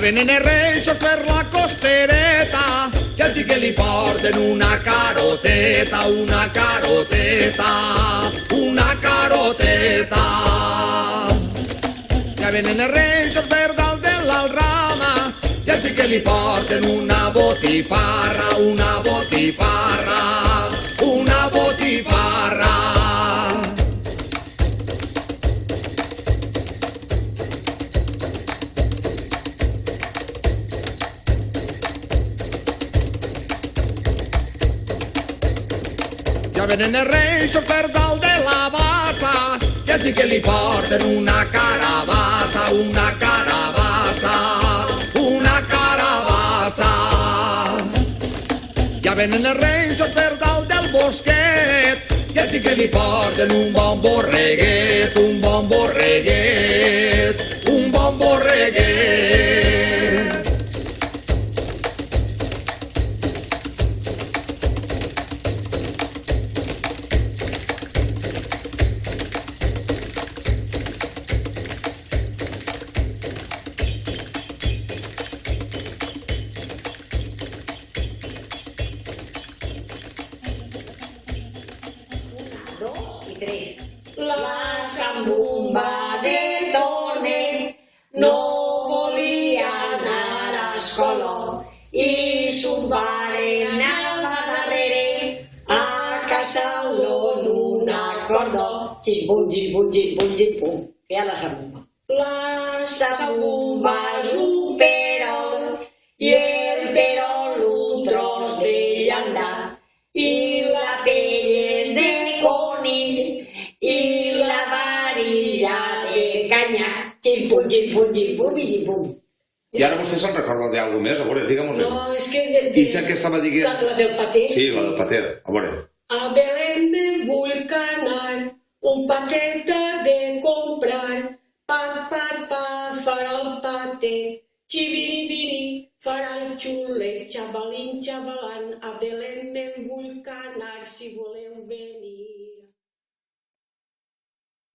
venen els reis per la costereta i els que li porten una caroteta, una caroteta, una caroteta. Ja venen els reis per dalt de l'alrama i els que li porten una botifarra, una botifarra, una botifarra. Ja venen els reis per dalt de la bassa i els que li porten una carabassa, una carabassa, una carabassa. Ja venen els reis per dalt del bosquet i els que li porten un bon borreguet, un bon borreguet, un bon borreguet. La sambumba de Tornet no volia anar a escola i son pare anava darrere a casar-lo en una corda. Xim-pum, xim-pum, xim-pum, xim-pum. Feia la sambumba. La sambumba és un perol i el perol un tros de llanda i la pell és de conill i la varilla de canya. Xim-pum, xim-pum, xim-pum i xim-pum. I ara vostè se'n recorda d'algú més? A veure, digue'm-ho. No, és que... I sé que estava dient... La del patet. Sí, la del patet. A veure. A Belén me vull anar, un patet de comprar. Pa, pa, pa, farà el patet. Xibiribiri, farà el xulet. Xavalín, xavalant, a Belén me vull anar, si voleu venir.